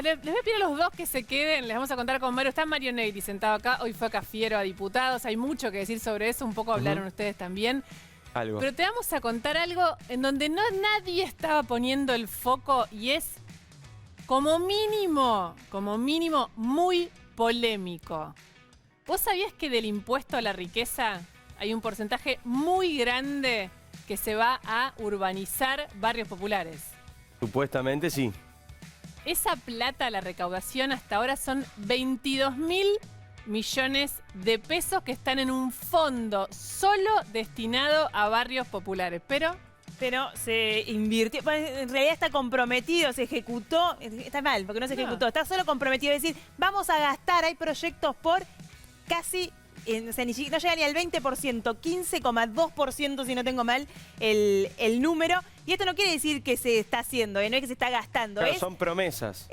Les voy a pedir a los dos que se queden, les vamos a contar con Mario. Está Mario Negri sentado acá, hoy fue a Cafiero a diputados, hay mucho que decir sobre eso, un poco hablaron ustedes también. Algo. Pero te vamos a contar algo en donde nadie estaba poniendo el foco y es como mínimo, muy polémico. ¿Vos sabías que del impuesto a la riqueza hay un porcentaje muy grande que se va a urbanizar barrios populares? Supuestamente sí. Esa plata, la recaudación hasta ahora son 22.000 millones de pesos que están en un fondo solo destinado a barrios populares. Pero se invirtió, en realidad está comprometido, se ejecutó, está mal, porque no se ejecutó, está solo comprometido, es decir, vamos a gastar, hay proyectos por casi, no llega ni al 20%, 15,2% si no tengo mal el número, y esto no quiere decir que se está haciendo, no es que se está gastando. Claro, son promesas.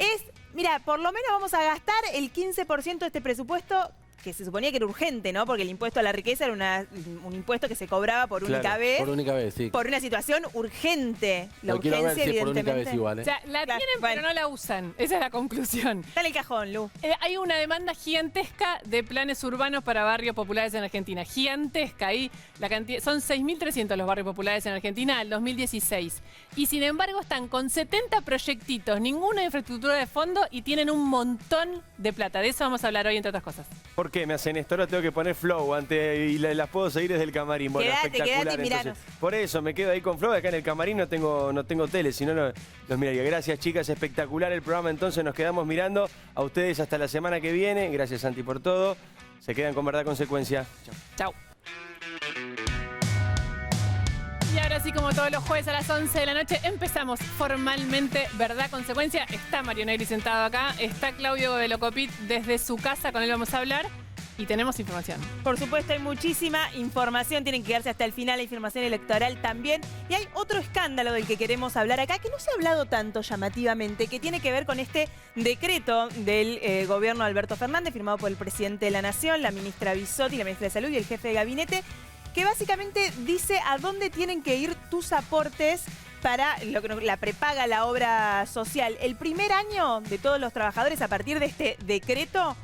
Mira, por lo menos vamos a gastar el 15% de este presupuesto, que se suponía que era urgente, ¿no? Porque el impuesto a la riqueza era un impuesto que se cobraba por única vez. Por única vez, sí. Por una situación urgente. La Lo quiero ver urgencia, si es por única evidentemente. vez igual, ¿eh? o sea, la tienen pero no la usan. Esa es la conclusión. Está en el cajón, Lu. Hay una demanda gigantesca de planes urbanos para barrios populares en Argentina. Gigantesca. Ahí la cantidad, son 6.300 los barrios populares en Argentina al 2016. Y sin embargo están con 70 proyectitos, ninguna infraestructura de fondo y tienen un montón de plata. De eso vamos a hablar hoy, entre otras cosas. ¿Por qué me hacen esto? Ahora tengo que poner Flow y las puedo seguir desde el camarín. Bueno, espectacular. Quédate y Entonces, por eso me quedo ahí con Flow. Acá en el camarín no tengo tele, si no los miraría. Gracias, chicas. Espectacular el programa. Entonces nos quedamos mirando a ustedes hasta la semana que viene. Gracias, Santi, por todo. Se quedan con Verdad Consecuencia. Chao. Chau. Y ahora sí, como todos los jueves a las 11 de la noche, empezamos formalmente Verdad Consecuencia. Está Mario Negri sentado acá, está Claudio Velocopit desde su casa, con él vamos a hablar y tenemos información. Por supuesto, hay muchísima información, tienen que quedarse hasta el final, la información electoral también. Y hay otro escándalo del que queremos hablar acá, que no se ha hablado tanto llamativamente, que tiene que ver con este decreto del gobierno de Alberto Fernández, firmado por el presidente de la Nación, la ministra Bisotti, la ministra de Salud y el jefe de gabinete, que básicamente dice a dónde tienen que ir tus aportes para la prepaga, la obra social. El primer año de todos los trabajadores, a partir de este decreto,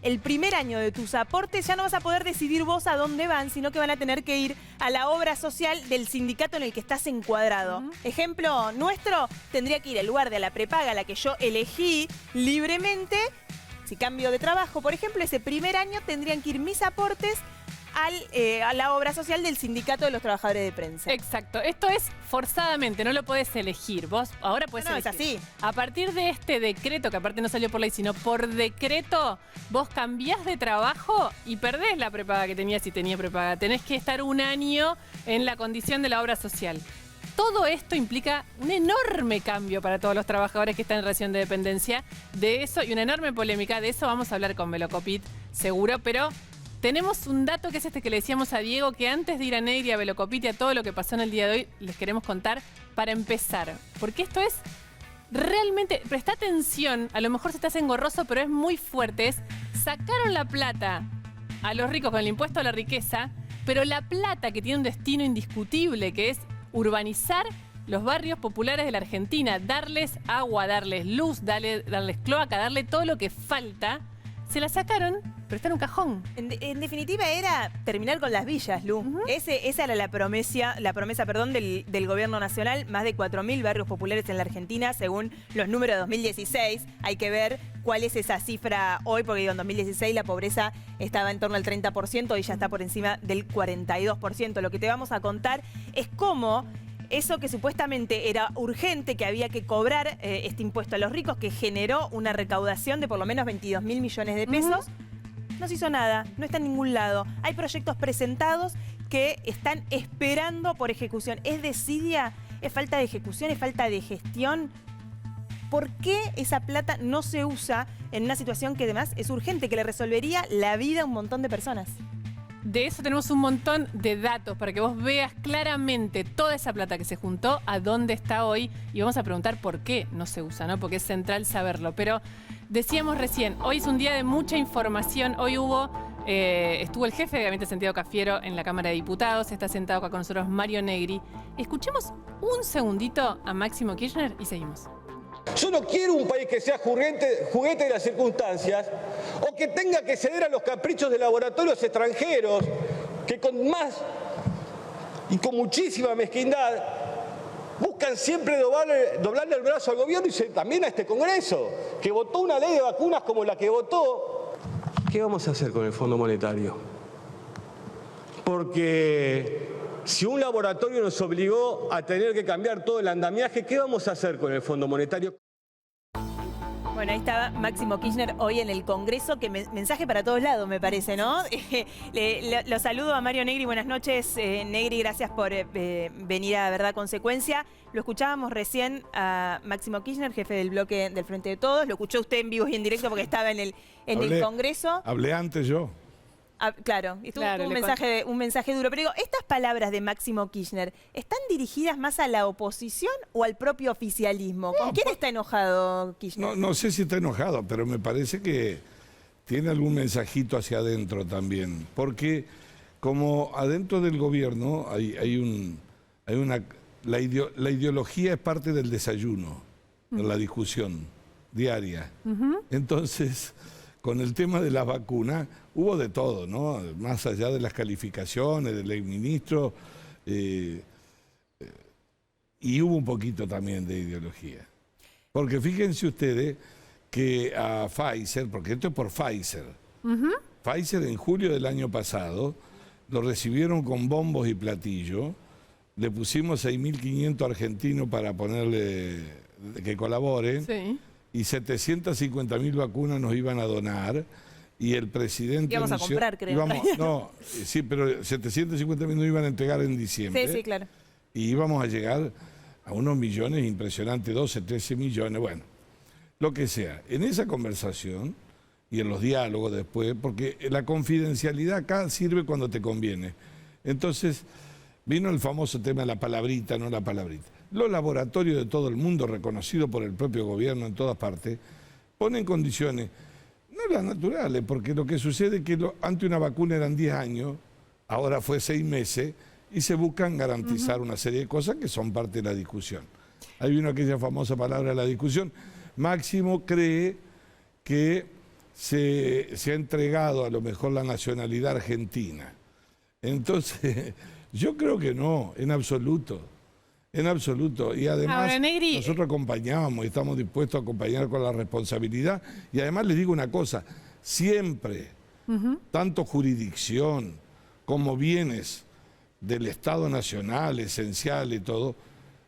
el primer año de tus aportes ya no vas a poder decidir vos a dónde van, sino que van a tener que ir a la obra social del sindicato en el que estás encuadrado. Ejemplo nuestro, tendría que ir al lugar de la prepaga, la que yo elegí libremente. Si cambio de trabajo, por ejemplo, ese primer año tendrían que ir mis aportes a la obra social del Sindicato de los Trabajadores de Prensa. Exacto. Esto es forzadamente, no lo podés elegir. Vos ahora podés elegir. Es así. A partir de este decreto, que aparte no salió por ley, sino por decreto, vos cambiás de trabajo y perdés la prepaga que tenías si tenías prepaga. Tenés que estar un año en la condición de la obra social. Todo esto implica un enorme cambio para todos los trabajadores que están en relación de dependencia. De eso, y una enorme polémica, de eso vamos a hablar con Velocopit, seguro, pero tenemos un dato que es este que le decíamos a Diego, que antes de ir a Negri, a Velocopit y a todo lo que pasó en el día de hoy, les queremos contar para empezar. Porque esto es realmente, presta atención, a lo mejor se te hace engorroso, pero es muy fuerte. Sacaron la plata a los ricos con el impuesto a la riqueza, pero la plata que tiene un destino indiscutible, que es urbanizar los barrios populares de la Argentina, darles agua, darles luz, darles cloaca, darle todo lo que falta, se la sacaron, pero está en un cajón. En definitiva era terminar con las villas, Lu. Esa era la promesa del gobierno nacional. Más de 4.000 barrios populares en la Argentina, según los números de 2016. Hay que ver cuál es esa cifra hoy, porque en 2016 la pobreza estaba en torno al 30% y ya está por encima del 42%. Lo que te vamos a contar es cómo eso que supuestamente era urgente, que había que cobrar este impuesto a los ricos, que generó una recaudación de por lo menos 22.000 millones de pesos, no se hizo nada, no está en ningún lado. Hay proyectos presentados que están esperando por ejecución. ¿Es desidia? ¿Es falta de ejecución? ¿Es falta de gestión? ¿Por qué esa plata no se usa en una situación que además es urgente, que le resolvería la vida a un montón de personas? De eso tenemos un montón de datos para que vos veas claramente toda esa plata que se juntó, a dónde está hoy, y vamos a preguntar por qué no se usa, ¿no? Porque es central saberlo. Pero decíamos recién, hoy es un día de mucha información. Hoy estuvo el jefe de gabinete Santiago Cafiero en la Cámara de Diputados, está sentado acá con nosotros Mario Negri. Escuchemos un segundito a Máximo Kirchner y seguimos. Yo no quiero un país que sea juguete de las circunstancias o que tenga que ceder a los caprichos de laboratorios extranjeros que con más y con muchísima mezquindad buscan siempre doblarle el brazo al gobierno y también a este Congreso, que votó una ley de vacunas como la que votó. ¿Qué vamos a hacer con el Fondo Monetario? Porque si un laboratorio nos obligó a tener que cambiar todo el andamiaje, ¿qué vamos a hacer con el Fondo Monetario? Bueno, ahí estaba Máximo Kirchner hoy en el Congreso, que mensaje para todos lados, me parece, ¿no? Lo saludo a Mario Negri, buenas noches, Negri, gracias por venir a Verdad Consecuencia. Lo escuchábamos recién a Máximo Kirchner, jefe del bloque del Frente de Todos, lo escuchó usted en vivo y en directo porque estaba en el Congreso. Hablé antes yo. Claro, y tuvo Claro, un mensaje duro. Pero digo, ¿estas palabras de Máximo Kirchner están dirigidas más a la oposición o al propio oficialismo? ¿Con quién está enojado Kirchner? No sé si está enojado, pero me parece que tiene algún mensajito hacia adentro también. Porque como adentro del gobierno la ideología es parte del desayuno, de la discusión diaria. Entonces, con el tema de las vacunas, hubo de todo, ¿no? Más allá de las calificaciones del exministro, y hubo un poquito también de ideología. Porque fíjense ustedes que a Pfizer, porque esto es por Pfizer, Pfizer en julio del año pasado lo recibieron con bombos y platillos, le pusimos 6.500 argentinos para ponerle que colaboren, Sí. y 750.000 vacunas nos iban a donar, y el presidente Íbamos a comprar, creo. Sí, pero 750.000 nos iban a entregar en diciembre. Sí, claro. Y íbamos a llegar a unos millones impresionantes, 12, 13 millones, bueno, lo que sea. En esa conversación y en los diálogos después, porque la confidencialidad acá sirve cuando te conviene. Entonces, vino el famoso tema de la palabrita, no la palabrita. Los laboratorios de todo el mundo, reconocidos por el propio gobierno en todas partes, ponen condiciones, no las naturales, porque lo que sucede es que antes una vacuna eran 10 años, ahora fue 6 meses, y se buscan garantizar una serie de cosas que son parte de la discusión. Ahí vino aquella famosa palabra de la discusión. Máximo cree que se ha entregado a lo mejor la nacionalidad argentina. Entonces, yo creo que no, en absoluto. En absoluto. Y además, Ahora, Negri, nosotros acompañamos y estamos dispuestos a acompañar con la responsabilidad. Y además les digo una cosa, siempre, tanto jurisdicción como bienes del Estado Nacional, esencial y todo,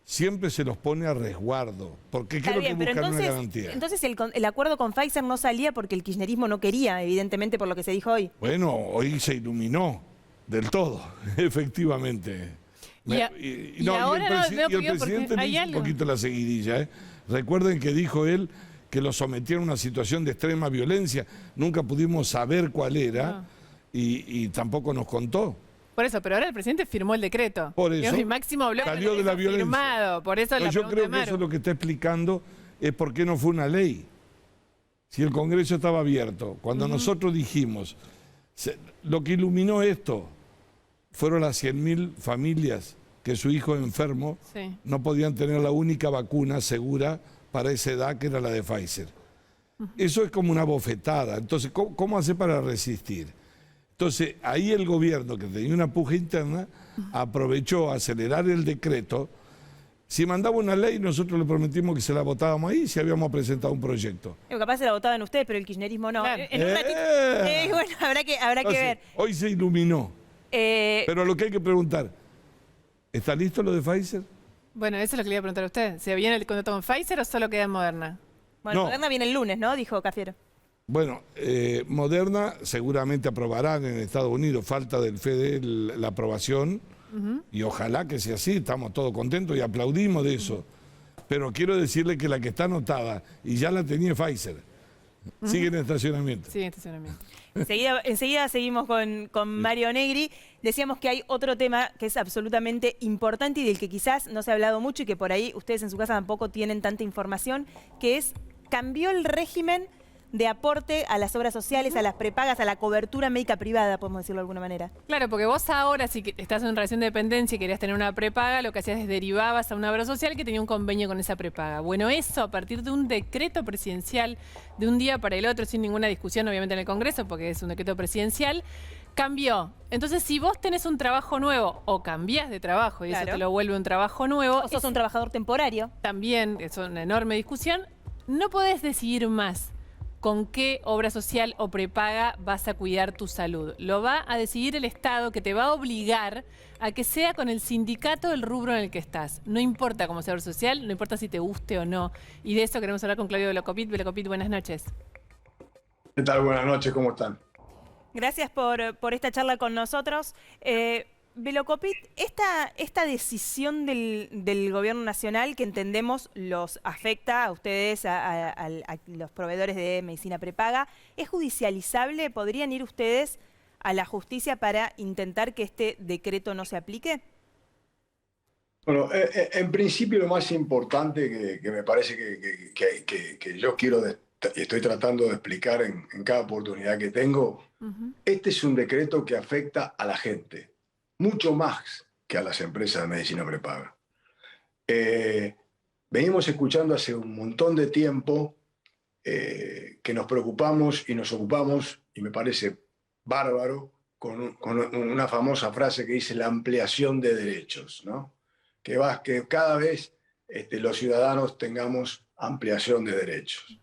siempre se los pone a resguardo. Porque Está creo que bien, pero buscan una entonces, garantía. el acuerdo con Pfizer no salía porque el kirchnerismo no quería, evidentemente, por lo que se dijo hoy. Bueno, hoy se iluminó del todo, efectivamente. Y ahora el no veo porque presidente le hay hizo un algo. poquito la seguidilla. Recuerden que dijo él que lo sometieron a una situación de extrema violencia. Nunca pudimos saber cuál era y tampoco nos contó. Por eso, pero ahora el presidente firmó el decreto. Por eso, Y Máximo habló salió de la violencia. firmado. Por eso la Yo pregunta creo de que Maru. eso es lo que está explicando es por qué no fue una ley. Si el Congreso estaba abierto, cuando nosotros dijimos, lo que iluminó esto fueron las 100.000 familias que su hijo enfermo Sí. no podían tener la única vacuna segura para esa edad, que era la de Pfizer. Eso es como una bofetada. Entonces, ¿cómo hace para resistir? Entonces, ahí el gobierno, que tenía una puja interna, aprovechó a acelerar el decreto. Si mandaba una ley, nosotros le prometimos que se la votábamos ahí si habíamos presentado un proyecto. Capaz se la votaban ustedes, pero el kirchnerismo no. Claro. En un ratito, bueno, habrá que Entonces, ver. hoy se iluminó. Pero lo que hay que preguntar, ¿está listo lo de Pfizer? Bueno, eso es lo que le iba a preguntar a usted. ¿Se viene el contrato con Pfizer o solo queda en Moderna? Bueno, No. Moderna viene el lunes, ¿no? Dijo Cafiero. Bueno, Moderna seguramente aprobarán en Estados Unidos, falta del FEDE la aprobación, y ojalá que sea así, estamos todos contentos y aplaudimos de eso. Pero quiero decirle que la que está anotada, y ya la tenía Pfizer, sigue en estacionamiento. Sí, estacionamiento. Enseguida seguimos con Mario Negri. Decíamos que hay otro tema que es absolutamente importante y del que quizás no se ha hablado mucho y que por ahí ustedes en su casa tampoco tienen tanta información, que es cambió el régimen de aporte a las obras sociales, a las prepagas, a la cobertura médica privada, podemos decirlo de alguna manera. Claro, porque vos ahora, si estás en relación de dependencia y querías tener una prepaga, lo que hacías es derivabas a una obra social que tenía un convenio con esa prepaga. Bueno, eso a partir de un decreto presidencial de un día para el otro, sin ninguna discusión obviamente en el Congreso, porque es un decreto presidencial, cambió. Entonces, si vos tenés un trabajo nuevo o cambiás de trabajo y eso te lo vuelve un trabajo nuevo, O sos un trabajador temporario. también es una enorme discusión, no podés decidir más con qué obra social o prepaga vas a cuidar tu salud. Lo va a decidir el Estado, que te va a obligar a que sea con el sindicato del rubro en el que estás. No importa cómo sea obra social, no importa si te guste o no. Y de eso queremos hablar con Claudio Velocopit. Velocopit, buenas noches. ¿Qué tal? Buenas noches, ¿cómo están? Gracias por esta charla con nosotros. Velocopit, esta decisión del gobierno nacional, que entendemos los afecta a ustedes, a los proveedores de medicina prepaga, ¿es judicializable? ¿Podrían ir ustedes a la justicia para intentar que este decreto no se aplique? Bueno, en principio lo más importante que me parece que yo quiero y estoy tratando de explicar en cada oportunidad que tengo, este es un decreto que afecta a la gente, mucho más que a las empresas de medicina prepaga. Venimos escuchando hace un montón de tiempo que nos preocupamos y nos ocupamos, y me parece bárbaro, con una famosa frase que dice la ampliación de derechos, ¿no? Que cada vez los ciudadanos tengamos ampliación de derechos.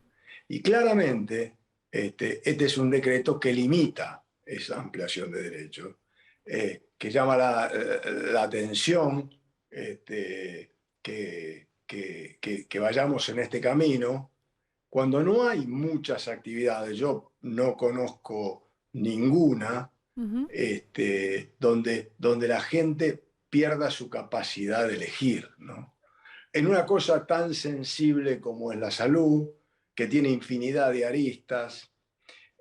Y claramente este es un decreto que limita esa ampliación de derechos, que llama la atención que vayamos en este camino cuando no hay muchas actividades. Yo no conozco ninguna donde la gente pierda su capacidad de elegir, ¿no? En una cosa tan sensible como es la salud, que tiene infinidad de aristas.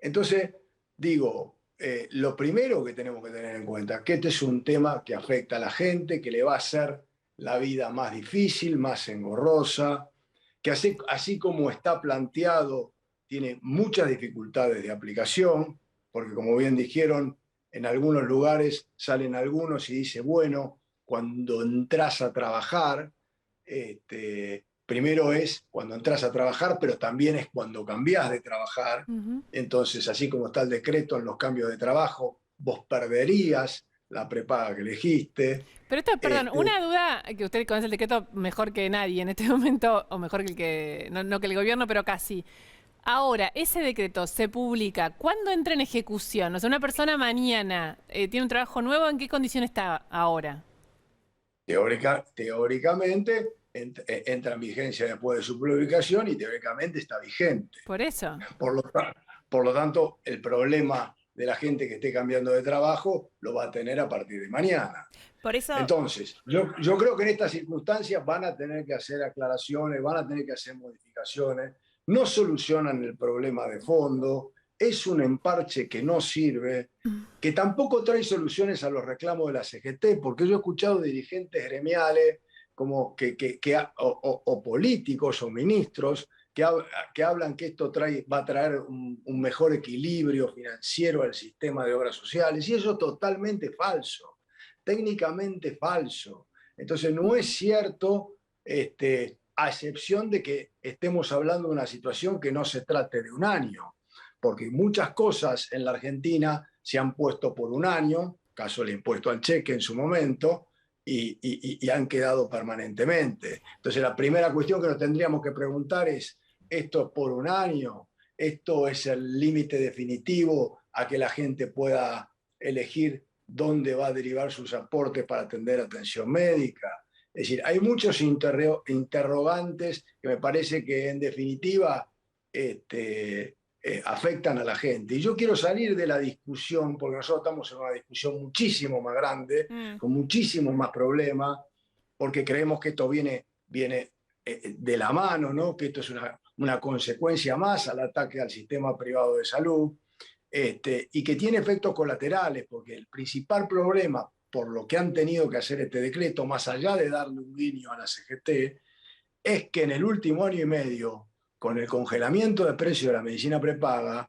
Entonces, digo, lo primero que tenemos que tener en cuenta es que este es un tema que afecta a la gente, que le va a hacer la vida más difícil, más engorrosa, que así como está planteado, tiene muchas dificultades de aplicación, porque como bien dijeron, en algunos lugares salen algunos y dice, bueno, cuando entras a trabajar, primero es cuando entras a trabajar, pero también es cuando cambiás de trabajar. Entonces, así como está el decreto en los cambios de trabajo, vos perderías la prepaga que elegiste. Pero esto, perdón, una duda, que usted conoce el decreto mejor que nadie en este momento, o mejor que no que el gobierno, pero casi. Ahora, ese decreto se publica, ¿cuándo entra en ejecución? O sea, una persona mañana tiene un trabajo nuevo, ¿en qué condición está ahora? Teóricamente entra en vigencia después de su publicación y teóricamente está vigente. Por eso. Por lo tanto, el problema de la gente que esté cambiando de trabajo lo va a tener a partir de mañana. Por eso... Entonces, yo creo que en estas circunstancias van a tener que hacer aclaraciones, van a tener que hacer modificaciones, no solucionan el problema de fondo, es un emparche que no sirve, que tampoco trae soluciones a los reclamos de la CGT, porque yo he escuchado dirigentes gremiales como o políticos o ministros que hablan que esto va a traer un mejor equilibrio financiero al sistema de obras sociales, y eso es totalmente falso, técnicamente falso. Entonces no es cierto, a excepción de que estemos hablando de una situación que no se trate de un año, porque muchas cosas en la Argentina se han puesto por un año, caso el impuesto al cheque en su momento, y han quedado permanentemente. Entonces la primera cuestión que nos tendríamos que preguntar es, ¿esto es por un año? ¿Esto es el límite definitivo a que la gente pueda elegir dónde va a derivar sus aportes para atender atención médica? Es decir, hay muchos interrogantes que me parece que en definitiva afectan a la gente. Y yo quiero salir de la discusión, porque nosotros estamos en una discusión muchísimo más grande, con muchísimos más problemas, porque creemos que esto viene de la mano, ¿no? Que esto es una consecuencia más al ataque al sistema privado de salud, y que tiene efectos colaterales, porque el principal problema por lo que han tenido que hacer este decreto, más allá de darle un guiño a la CGT, es que en el último año y medio con el congelamiento de precios de la medicina prepaga,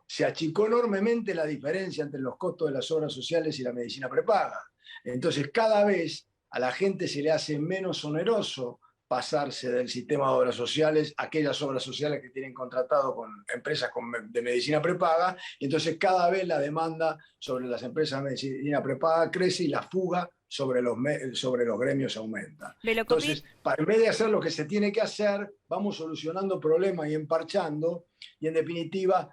se achicó enormemente la diferencia entre los costos de las obras sociales y la medicina prepaga. Entonces, cada vez a la gente se le hace menos oneroso pasarse del sistema de obras sociales a aquellas obras sociales que tienen contratado con empresas de medicina prepaga, y entonces cada vez la demanda sobre las empresas de medicina prepaga crece y la fuga sobre los gremios aumenta. Entonces, en vez de hacer lo que se tiene que hacer, vamos solucionando problemas y emparchando, y en definitiva,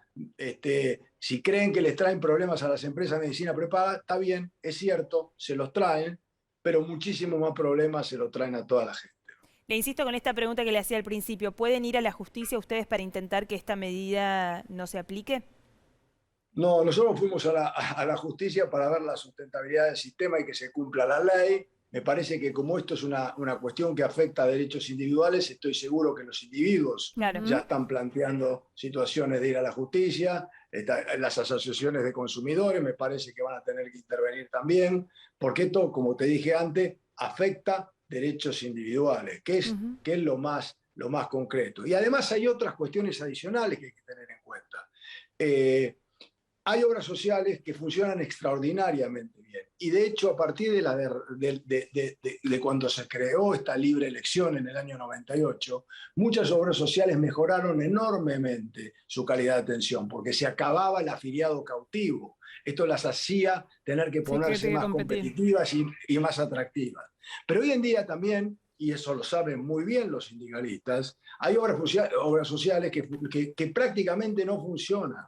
si creen que les traen problemas a las empresas de medicina prepaga, está bien, es cierto, se los traen, pero muchísimos más problemas se los traen a toda la gente. Le insisto con esta pregunta que le hacía al principio. ¿Pueden ir a la justicia ustedes para intentar que esta medida no se aplique? No, nosotros fuimos a la justicia para ver la sustentabilidad del sistema y que se cumpla la ley. Me parece que como esto es una cuestión que afecta a derechos individuales, estoy seguro que los individuos ya están planteando situaciones de ir a la justicia. Las asociaciones de consumidores me parece que van a tener que intervenir también, porque esto, como te dije antes, afecta derechos individuales, que es lo más concreto. Y además hay otras cuestiones adicionales que hay que tener en cuenta. Hay obras sociales que funcionan extraordinariamente bien. Y de hecho, a partir de cuando se creó esta libre elección en el año 98, muchas obras sociales mejoraron enormemente su calidad de atención, porque se acababa el afiliado cautivo. Esto las hacía tener que ponerse más competitivas y más atractivas. Pero hoy en día también, y eso lo saben muy bien los sindicalistas, hay obras sociales que prácticamente no funcionan.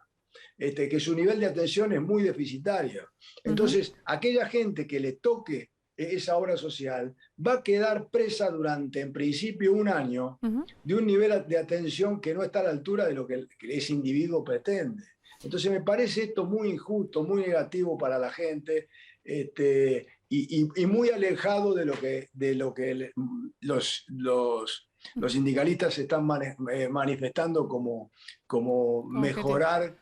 Que su nivel de atención es muy deficitario. Entonces, aquella gente que le toque esa obra social va a quedar presa durante, en principio, un año de un nivel de atención que no está a la altura de lo que ese individuo pretende. Entonces, me parece esto muy injusto, muy negativo para la gente, y muy alejado de lo que los sindicalistas están manifestando como mejorar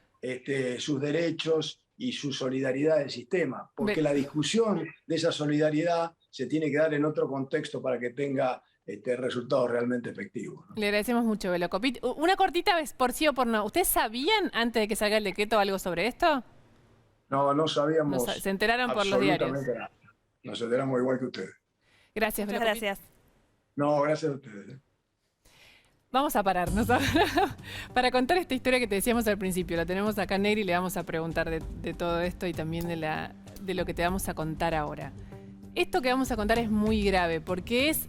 sus derechos y su solidaridad del sistema, porque la discusión de esa solidaridad se tiene que dar en otro contexto para que tenga resultados realmente efectivos, ¿no? Le agradecemos mucho, Velocopit. Una cortita vez por sí o por no. ¿Ustedes sabían antes de que salga el decreto algo sobre esto? No sabíamos. Se enteraron por los diarios. Nada. Nos enteramos igual que ustedes. Gracias, Velocopit. Gracias. No, gracias a ustedes. Vamos a pararnos para contar esta historia que te decíamos al principio. La tenemos acá, Negri, y le vamos a preguntar de todo esto y también de lo que te vamos a contar ahora. Esto que vamos a contar es muy grave porque es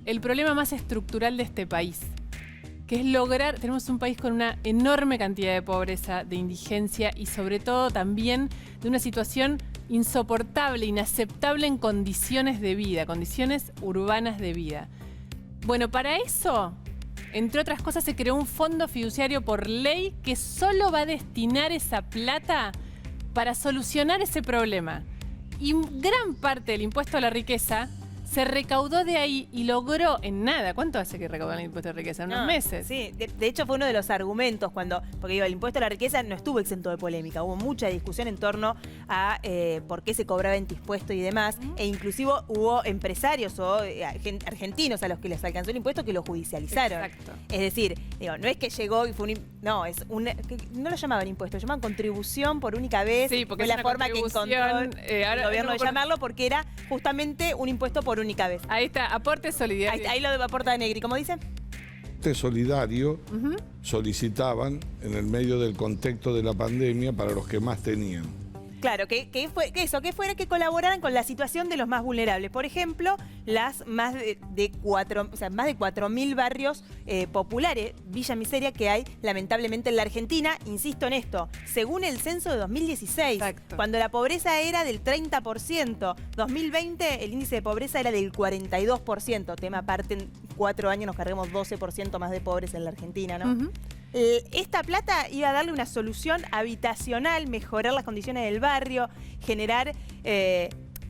el problema más estructural de este país, que es lograr, tenemos un país con una enorme cantidad de pobreza, de indigencia y sobre todo también de una situación insoportable, inaceptable en condiciones de vida, condiciones urbanas de vida. Bueno, para eso, entre otras cosas, se creó un fondo fiduciario por ley que solo va a destinar esa plata para solucionar ese problema. Y gran parte del impuesto a la riqueza se recaudó de ahí y logró en nada. ¿Cuánto hace que recaudó el impuesto a la riqueza? ¿Unos meses? Sí, de hecho fue uno de los argumentos porque el impuesto a la riqueza no estuvo exento de polémica. Hubo mucha discusión en torno a por qué se cobraba impuesto y demás. E inclusive hubo empresarios o argentinos a los que les alcanzó el impuesto que lo judicializaron. Exacto. Es decir, no es que llegó y fue no lo llamaban impuesto, lo llamaban contribución por única vez. Sí, porque fue es la forma que encontró el gobierno de llamarlo, porque era justamente un impuesto por única vez. Ahí está, aporte solidario. Ahí lo aporta Negri, ¿cómo dice? Aporte solidario solicitaban en el medio del contexto de la pandemia para los que más tenían. Claro, que fuera que colaboraran con la situación de los más vulnerables. Por ejemplo, las más de 4.000 barrios populares, Villa Miseria, que hay lamentablemente en la Argentina. Insisto en esto, según el censo de 2016, exacto, cuando la pobreza era del 30%, 2020 el índice de pobreza era del 42%. Tema aparte, en 4 años nos cargamos 12% más de pobres en la Argentina, ¿no? Esta plata iba a darle una solución habitacional, mejorar las condiciones del barrio, generar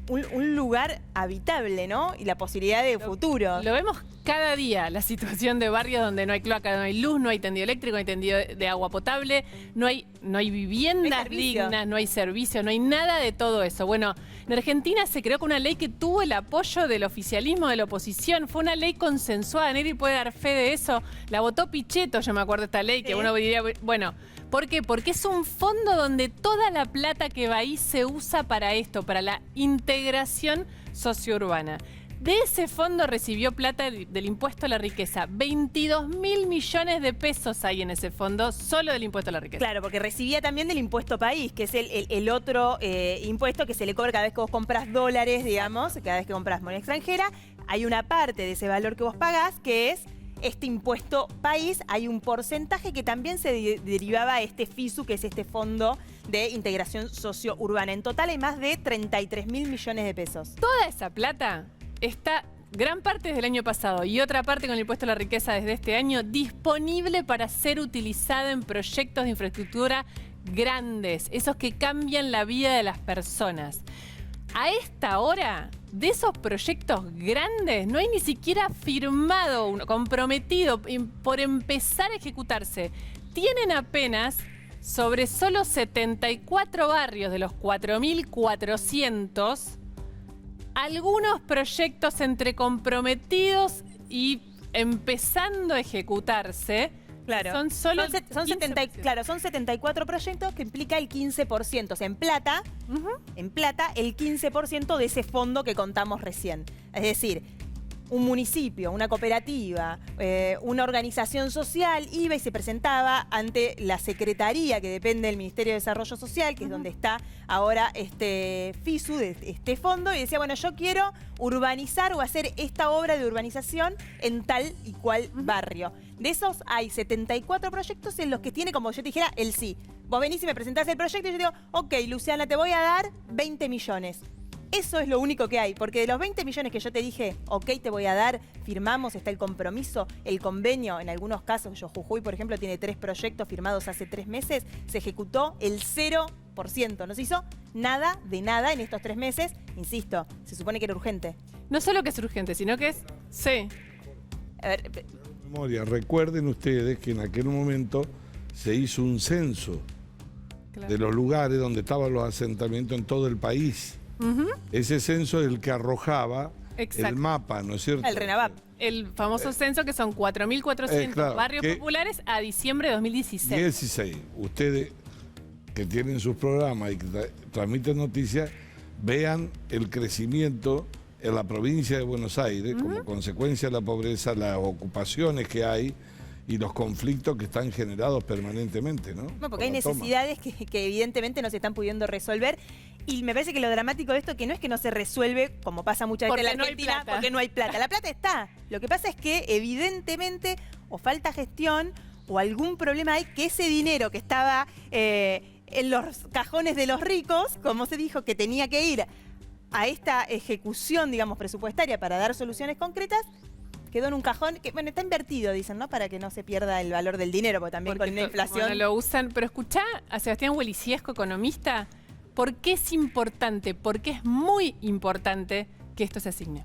un lugar habitable, ¿no? Y la posibilidad de futuro. Lo vemos cada día, la situación de barrios donde no hay cloaca, no hay luz, no hay tendido eléctrico, no hay tendido de agua potable, no hay viviendas dignas, no hay servicio, no hay nada de todo eso. Bueno, en Argentina se creó con una ley que tuvo el apoyo del oficialismo, de la oposición. Fue una ley consensuada. Negri puede dar fe de eso. La votó Pichetto, yo me acuerdo de esta ley, que uno diría, bueno, ¿por qué? Porque es un fondo donde toda la plata que va ahí se usa para esto, para la integración sociourbana. De ese fondo recibió plata del impuesto a la riqueza. 22.000 millones de pesos hay en ese fondo, solo del impuesto a la riqueza. Claro, porque recibía también del impuesto país, que es el otro impuesto que se le cobra cada vez que vos compras dólares, digamos, cada vez que compras moneda extranjera. Hay una parte de ese valor que vos pagás, que es este impuesto país. Hay un porcentaje que también se derivaba a este FISU, que es este fondo de integración sociourbana. En total hay más de 33.000 millones de pesos. Toda esa plata está, gran parte desde el año pasado y otra parte con el impuesto a la riqueza desde este año, disponible para ser utilizada en proyectos de infraestructura grandes, esos que cambian la vida de las personas. A esta hora, de esos proyectos grandes, no hay ni siquiera firmado uno, comprometido por empezar a ejecutarse. Tienen apenas sobre solo 74 barrios de los 4.400 algunos proyectos entre comprometidos y empezando a ejecutarse. Claro, son solo son 74 proyectos que implica el 15%. O sea, en plata, el 15% de ese fondo que contamos recién. Es decir, un municipio, una cooperativa, una organización social iba y se presentaba ante la Secretaría que depende del Ministerio de Desarrollo Social, que es donde está ahora este FISU, este fondo, y decía, bueno, yo quiero urbanizar o hacer esta obra de urbanización en tal y cual barrio. De esos hay 74 proyectos en los que tiene, como yo te dijera, el sí. Vos venís y me presentás el proyecto y yo digo, ok, Luciana, te voy a dar 20 millones. Eso es lo único que hay, porque de los 20 millones que yo te dije, ok, te voy a dar, firmamos, está el compromiso, el convenio, en algunos casos, Jujuy, por ejemplo, tiene 3 proyectos firmados hace 3 meses, se ejecutó el 0%, no se hizo nada de nada en estos 3 meses, insisto, se supone que era urgente. No solo que es urgente, sino que es, sí. A ver, Memoria, recuerden ustedes que en aquel momento se hizo un censo de los lugares donde estaban los asentamientos en todo el país. Ese censo es el que arrojaba el mapa, ¿no es cierto? El RENAVAP. El famoso censo que son 4.400 claro, barrios populares a diciembre de 2016. 16. Ustedes que tienen sus programas y que transmiten noticias, vean el crecimiento en la provincia de Buenos Aires como consecuencia de la pobreza, las ocupaciones que hay y los conflictos que están generados permanentemente, ¿no? No, porque hay necesidades que evidentemente no se están pudiendo resolver. Y me parece que lo dramático de esto que no es que no se resuelve, como pasa muchas veces en la Argentina, porque no hay plata. La plata está. Lo que pasa es que evidentemente o falta gestión o algún problema hay que ese dinero que estaba en los cajones de los ricos, como se dijo, que tenía que ir a esta ejecución, digamos, presupuestaria para dar soluciones concretas, quedó en un cajón que, bueno, está invertido, dicen, ¿no? Para que no se pierda el valor del dinero, porque también con la inflación... Bueno, lo usan, pero escuchá a Sebastián Hueliciesco, economista, ¿por qué es importante? Porque es muy importante que esto se asigne.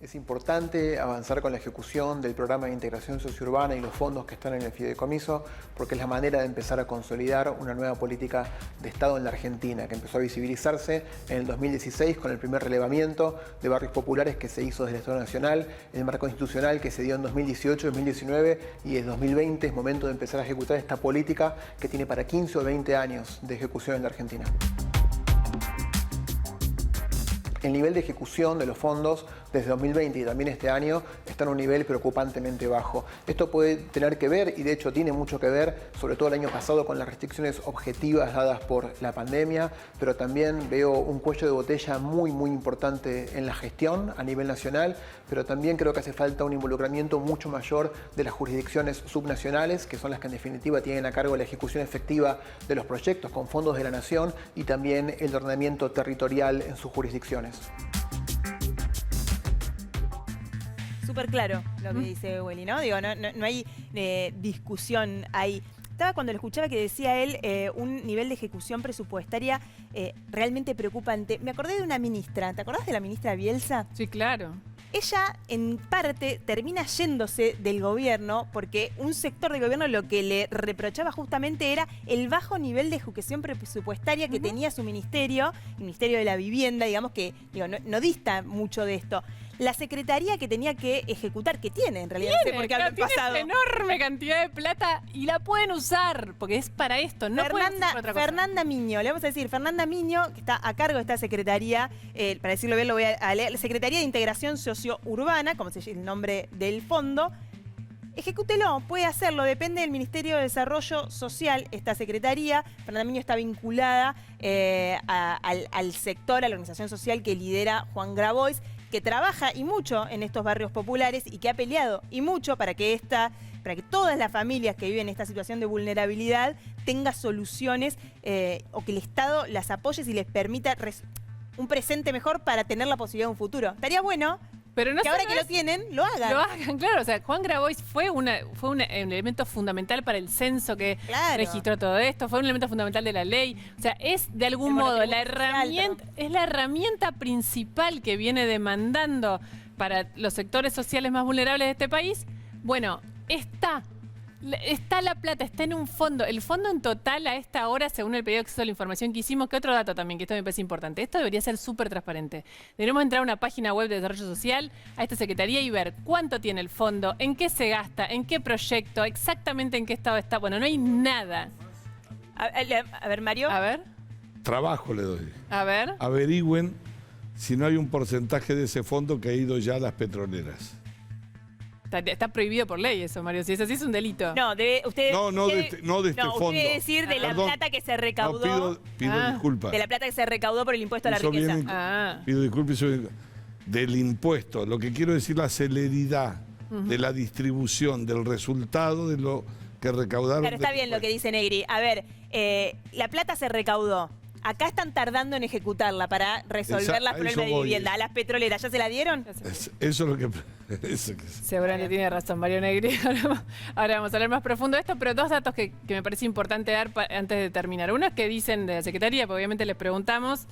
Es importante avanzar con la ejecución del programa de integración sociourbana y los fondos que están en el fideicomiso, porque es la manera de empezar a consolidar una nueva política de Estado en la Argentina, que empezó a visibilizarse en el 2016 con el primer relevamiento de barrios populares que se hizo desde el Estado Nacional, el marco institucional que se dio en 2018, 2019 y en 2020 es momento de empezar a ejecutar esta política que tiene para 15 o 20 años de ejecución en la Argentina. El nivel de ejecución de los fondos desde 2020 y también este año está en un nivel preocupantemente bajo. Esto puede tener que ver, y de hecho tiene mucho que ver, sobre todo el año pasado con las restricciones objetivas dadas por la pandemia, pero también veo un cuello de botella muy importante en la gestión a nivel nacional, pero también creo que hace falta un involucramiento mucho mayor de las jurisdicciones subnacionales, que son las que en definitiva tienen a cargo la ejecución efectiva de los proyectos con fondos de la nación y también el ordenamiento territorial en sus jurisdicciones. Súper claro lo que dice Welly, ¿no? Digo, no hay discusión, hay estaba cuando lo escuchaba que decía él un nivel de ejecución presupuestaria realmente preocupante. Me acordé de una ministra. ¿Te acordás de la ministra Bielsa? Sí, claro. Ella, en parte, termina yéndose del gobierno porque un sector del gobierno lo que le reprochaba justamente era el bajo nivel de ejecución presupuestaria que tenía su ministerio, el Ministerio de la Vivienda, digamos que no dista mucho de esto. La secretaría que tenía que ejecutar, que tiene en realidad, no sé por qué hablo en pasado. Tiene enorme cantidad de plata y la pueden usar porque es para esto, no pueden usar para otra cosa. Fernanda Miño, le vamos a decir, Fernanda Miño, que está a cargo de esta secretaría, para decirlo bien lo voy a leer, la Secretaría de Integración Sociourbana, como se llama el nombre del fondo. Ejecútelo, puede hacerlo, depende del Ministerio de Desarrollo Social, esta secretaría. Fernanda Miño está vinculada al sector, a la organización social que lidera Juan Grabois, que trabaja y mucho en estos barrios populares y que ha peleado y mucho para que todas las familias que viven en esta situación de vulnerabilidad tengan soluciones o que el Estado las apoye y les permita un presente mejor para tener la posibilidad de un futuro. Estaría bueno pero no que ahora que lo tienen, lo hagan. Lo hagan, claro. O sea, Juan Grabois fue un elemento fundamental para el censo que registró todo esto, fue un elemento fundamental de la ley. O sea, es de algún modo la herramienta principal que viene demandando para los sectores sociales más vulnerables de este país. Bueno, está la plata, está en un fondo. El fondo en total a esta hora, según el pedido de acceso a la información que hicimos, que otro dato también, que esto me parece importante. Esto debería ser súper transparente. Deberíamos entrar a una página web de desarrollo social, a esta secretaría y ver cuánto tiene el fondo, en qué se gasta, en qué proyecto, exactamente en qué estado está. Bueno, no hay nada. A ver, Mario. A ver. Trabajo le doy. A ver. Averigüen si no hay un porcentaje de ese fondo que ha ido ya a las petroleras. Está prohibido por ley eso, Mario. Si es así, es un delito. No, usted... No de este fondo. Usted debe decir de la plata que se recaudó. No, pido disculpas. De la plata que se recaudó por el impuesto a la riqueza. Pido disculpas. Del impuesto. Lo que quiero decir, la celeridad de la distribución, del resultado de lo que recaudaron. Pero está bien lo que dice Negri. A ver, la plata se recaudó. Acá están tardando en ejecutarla para resolver los problemas de vivienda. ¿A las petroleras ya se la dieron? Eso es lo que... Seguramente tiene razón Mario Negri. Ahora vamos a hablar más profundo de esto, pero dos datos que me parece importante dar antes de terminar. Uno es que dicen de la Secretaría, porque obviamente les preguntamos.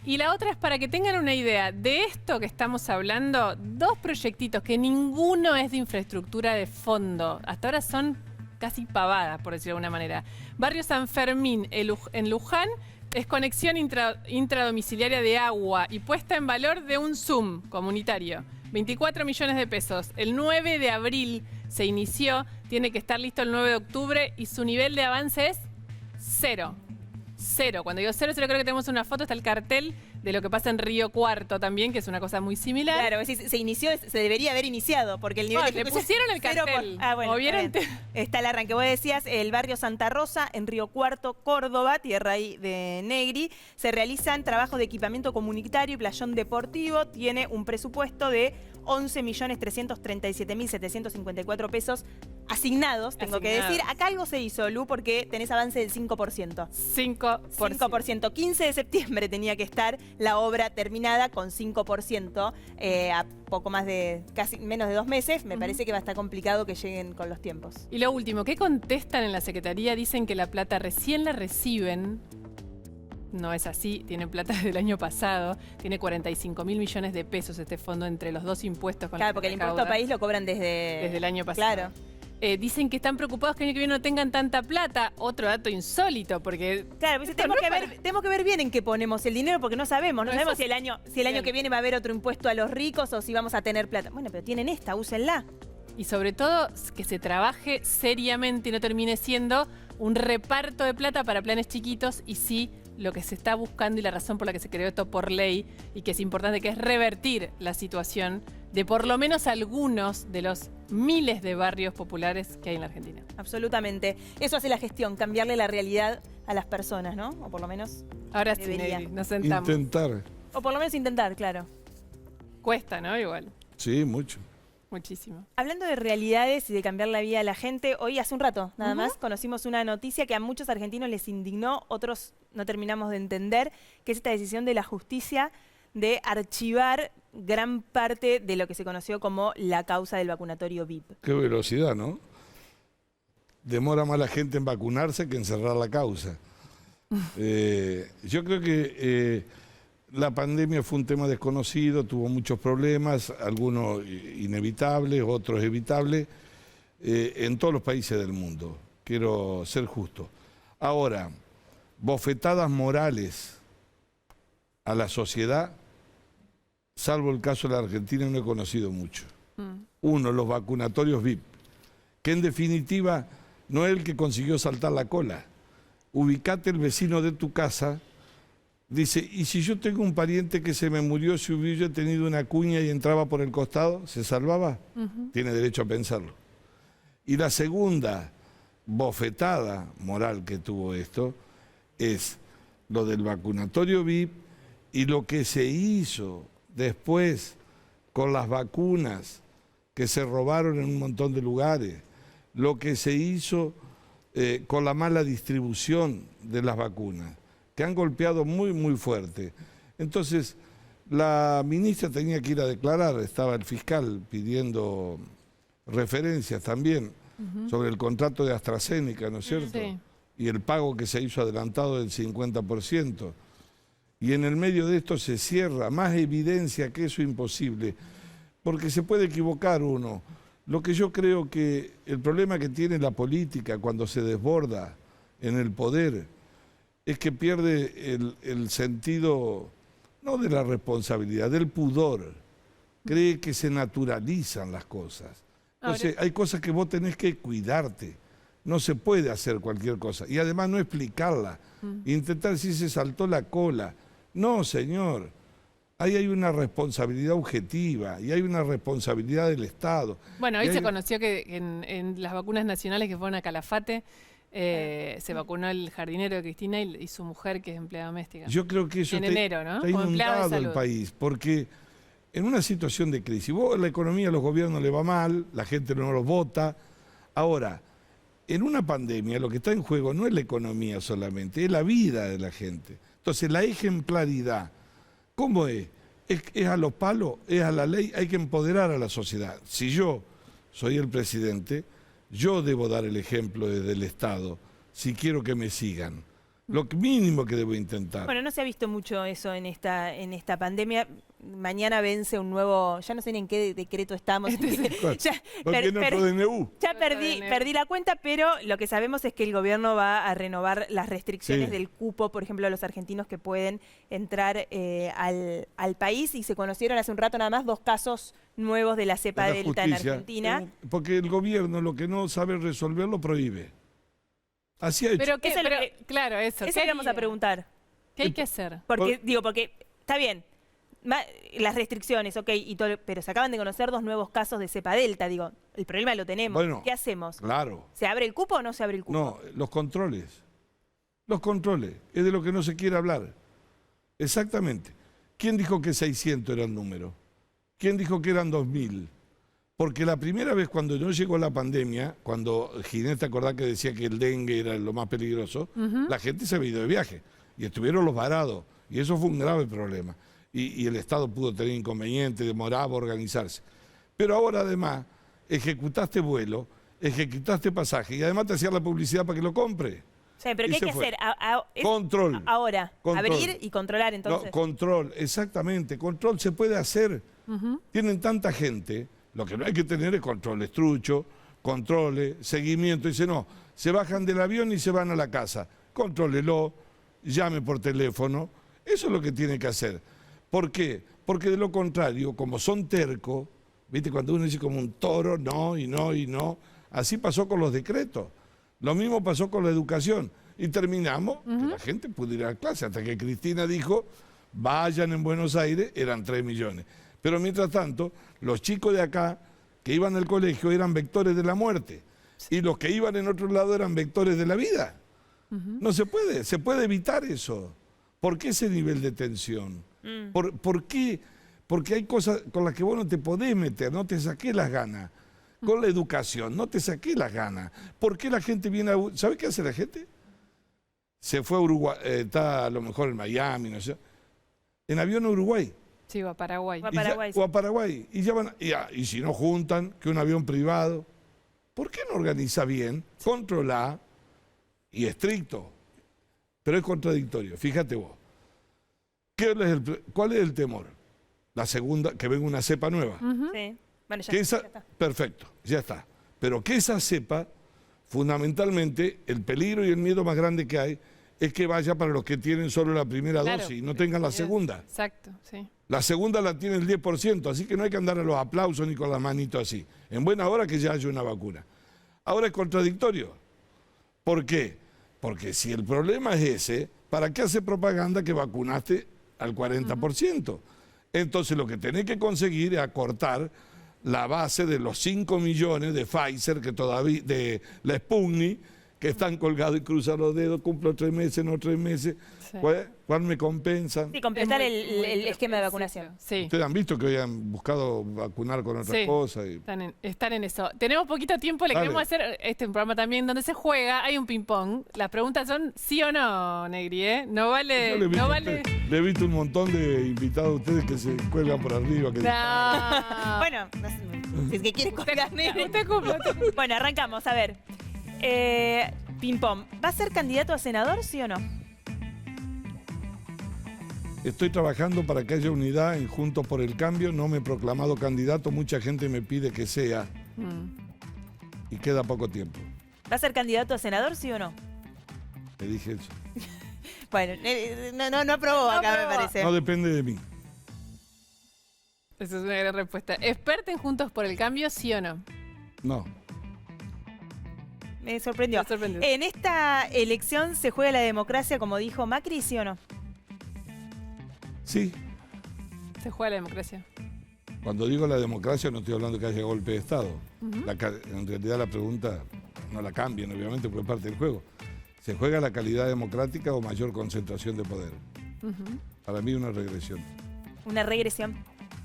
Y la otra es para que tengan una idea de esto que estamos hablando, dos proyectitos que ninguno es de infraestructura de fondo. Hasta ahora son casi pavadas, por decirlo de alguna manera. Barrio San Fermín, en Luján, es conexión intradomiciliaria de agua y puesta en valor de un Zoom comunitario. 24 millones de pesos. El 9 de abril se inició, tiene que estar listo el 9 de octubre y su nivel de avance es cero. Cero. Cuando digo cero, creo que tenemos una foto, está el cartel de lo que pasa en Río Cuarto también, que es una cosa muy similar. Claro, se inició, se debería haber iniciado, porque el nivel le pusieron el cartel. Bueno, está el arranque. Vos decías, el barrio Santa Rosa, en Río Cuarto, Córdoba, tierra ahí de Negri, se realizan trabajos de equipamiento comunitario y playón deportivo. Tiene un presupuesto de 11.337.754 pesos asignados, tengo que decir. Acá algo se hizo, Lu, porque tenés avance del 5%. 5%. 15 de septiembre tenía que estar la obra terminada con 5%, a poco más de, casi menos de 2 meses. Me parece que va a estar complicado que lleguen con los tiempos. Y lo último, ¿qué contestan en la Secretaría? Dicen que la plata recién la reciben. No es así, tiene plata desde el año pasado, tiene 45.000 millones de pesos este fondo entre los dos impuestos. Claro, porque el impuesto a país lo cobran desde el año pasado. Claro. Dicen que están preocupados que el año que viene no tengan tanta plata. Otro dato insólito, porque... Claro, pues tenemos que ver bien en qué ponemos el dinero, porque no sabemos. No sabemos si el año que viene va a haber otro impuesto a los ricos o si vamos a tener plata. Bueno, pero tienen esta, úsenla. Y sobre todo, que se trabaje seriamente y no termine siendo un reparto de plata para planes chiquitos y sí lo que se está buscando y la razón por la que se creó esto por ley y que es importante, que es revertir la situación de por lo menos algunos de los miles de barrios populares que hay en la Argentina. Absolutamente. Eso hace la gestión, cambiarle la realidad a las personas, ¿no? O por lo menos ahora debería. Sí, nos sentamos. Intentar. O por lo menos intentar, claro. Cuesta, ¿no? Igual. Sí, mucho. Muchísimo. Hablando de realidades y de cambiar la vida de la gente, hoy hace un rato nada más conocimos una noticia que a muchos argentinos les indignó, otros no terminamos de entender, que es esta decisión de la justicia de archivar gran parte de lo que se conoció como la causa del vacunatorio VIP. Qué velocidad, ¿no? demora más la gente en vacunarse que en cerrar la causa. Yo creo que la pandemia fue un tema desconocido, tuvo muchos problemas, algunos inevitables, otros evitables, en todos los países del mundo. Quiero ser justo. Ahora, bofetadas morales a la sociedad, salvo el caso de la Argentina, no he conocido mucho. Uno, los vacunatorios VIP, que en definitiva no es el que consiguió saltar la cola. Ubicate el vecino de tu casa, dice, ¿y si yo tengo un pariente que se me murió, si hubiera tenido una cuña y entraba por el costado, se salvaba? Tiene derecho a pensarlo. Y la segunda bofetada moral que tuvo esto es lo del vacunatorio VIP y lo que se hizo después con las vacunas que se robaron en un montón de lugares, lo que se hizo con la mala distribución de las vacunas, que han golpeado muy, muy fuerte. Entonces, la ministra tenía que ir a declarar, estaba el fiscal pidiendo referencias también sobre el contrato de AstraZeneca, ¿no es cierto? Sí. Y el pago que se hizo adelantado del 50%. Y en el medio de esto se cierra, más evidencia que eso imposible, porque se puede equivocar uno. Lo que yo creo que el problema que tiene la política cuando se desborda en el poder es que pierde el sentido, no de la responsabilidad, del pudor. Cree que se naturalizan las cosas. Entonces, hay cosas que vos tenés que cuidarte. No se puede hacer cualquier cosa. Y además no explicarla. Intentar si se saltó la cola. No, señor. Ahí hay una responsabilidad objetiva y hay una responsabilidad del Estado. Bueno, hoy se conoció que en las vacunas nacionales que fueron a Calafate, se vacunó el jardinero de Cristina y su mujer, que es empleada doméstica. Yo creo que eso en enero, ¿no? está Como empleado de inundado el salud. país, porque en una situación de crisis, vos la economía a los gobiernos le va mal, la gente no los vota. Ahora, en una pandemia lo que está en juego no es la economía solamente, es la vida de la gente. Entonces, la ejemplaridad, ¿cómo es? ¿Es a los palos? ¿Es a la ley? Hay que empoderar a la sociedad. Si yo soy el presidente, yo debo dar el ejemplo desde el Estado, si quiero que me sigan. Lo mínimo que debo intentar. Bueno, no se ha visto mucho eso en esta pandemia. Mañana vence un nuevo, ya no sé ni en qué decreto estamos. Porque no DNU. Ya perdí la cuenta, pero lo que sabemos es que el gobierno va a renovar las restricciones del cupo, por ejemplo, a los argentinos que pueden entrar al país. Y se conocieron hace un rato nada más 2 casos nuevos de la cepa delta en Argentina. Porque el gobierno lo que no sabe resolver lo prohíbe. Así ha hecho. Pero, claro, eso. Eso íbamos a preguntar. ¿Qué hay que hacer? Porque está bien, las restricciones, ok, y todo, pero se acaban de conocer 2 nuevos casos de cepa delta, digo, el problema lo tenemos. Bueno, ¿qué hacemos? Claro. ¿Se abre el cupo o no se abre el cupo? No, los controles. Los controles, es de lo que no se quiere hablar. Exactamente. ¿Quién dijo que 600 era el número? ¿Quién dijo que eran 2000? Porque la primera vez cuando no llegó la pandemia, cuando Ginés, ¿te acordás que decía que el dengue era lo más peligroso? La gente se había ido de viaje y estuvieron los varados. Y eso fue un grave problema. Y el Estado pudo tener inconvenientes, demoraba organizarse. Pero ahora además ejecutaste vuelo, ejecutaste pasaje y además te hacían la publicidad para que lo compre. Sí, pero ¿qué hay que hacer? Control. Ahora, Control. abrir y controlar entonces. No, control, exactamente. Control se puede hacer. Tienen tanta gente, lo que no hay que tener es controles, trucho, controles, seguimiento. Dice, no, se bajan del avión y se van a la casa. Contrólelo, llame por teléfono. Eso es lo que tiene que hacer. ¿Por qué? Porque de lo contrario, como son tercos, ¿viste? Cuando uno dice como un toro, no, y no, y no. Así pasó con los decretos. Lo mismo pasó con la educación. Y terminamos que la gente pudo ir a clase. Hasta que Cristina dijo, vayan en Buenos Aires, eran 3 millones. Pero mientras tanto, los chicos de acá que iban al colegio eran vectores de la muerte. Y los que iban en otro lado eran vectores de la vida. No se puede evitar eso. ¿Por qué ese nivel de tensión? ¿Por qué? Porque hay cosas con las que vos no te podés meter, no te saqués las ganas. Con la educación, no te saqués las ganas. ¿Por qué la gente viene a... ¿Sabés qué hace la gente? Se fue a Uruguay, está a lo mejor en Miami, no sé. En avión a Uruguay. Sí, o a Paraguay. O a Paraguay. O a Paraguay. Y si no juntan, que un avión privado. ¿Por qué no organiza bien, controla y estricto? Pero es contradictorio. Fíjate vos. ¿Cuál es el temor? La segunda, que venga una cepa nueva. Sí. Bueno, Que ya esa- está. Perfecto, ya está. Pero que esa cepa, fundamentalmente, el peligro y el miedo más grande que hay es que vaya para los que tienen solo la primera Claro. dosis y no tengan la segunda. Exacto, sí. La segunda la tiene el 10%, así que no hay que andar a los aplausos ni con las manitos así. En buena hora que ya haya una vacuna. Ahora es contradictorio. ¿Por qué? Porque si el problema es ese, ¿para qué hace propaganda que vacunaste al 40%? Entonces lo que tenés que conseguir es acortar la base de los 5 millones de Pfizer, que todavía, de la Sputnik, que están colgados y cruzan los dedos, cumplo 3 meses, no 3 meses. Sí. ¿Cuál me compensan? Sí, completar Es muy el esquema de vacunación. Sí. Ustedes han visto que hoy han buscado vacunar con otras Sí. cosas. Y... Están en eso. Tenemos poquito tiempo, le Dale. queremos hacer un programa también donde se juega, hay un ping-pong. Las preguntas son sí o no, Negri, ¿eh? No Yo vale. le he visto No a vale. usted- le he visto un montón de invitados a ustedes que se cuelgan por arriba. Que... No. Bueno, no sé, si es que quiere colgar, Negri. Usted cumple, usted cumple. Bueno, arrancamos, a ver. Ping-pong. ¿Va a ser candidato a senador, sí o no? Estoy trabajando para que haya unidad en Juntos por el Cambio. No me he proclamado candidato. Mucha gente me pide que sea. Y queda poco tiempo. ¿Va a ser candidato a senador, sí o no? Le dije eso. Bueno, no aprobó acá, me parece. No depende de mí. Esa es una gran respuesta. ¿Experta en Juntos por el Cambio, sí o no? No. Me sorprendió. Me sorprendió. ¿En esta elección se juega la democracia, como dijo Macri, sí o no? Sí. Se juega la democracia. Cuando digo la democracia no estoy hablando que haya golpe de Estado. En realidad la pregunta no la cambian, obviamente, porque es parte del juego. ¿Se juega la calidad democrática o mayor concentración de poder? Para mí una regresión. Una regresión.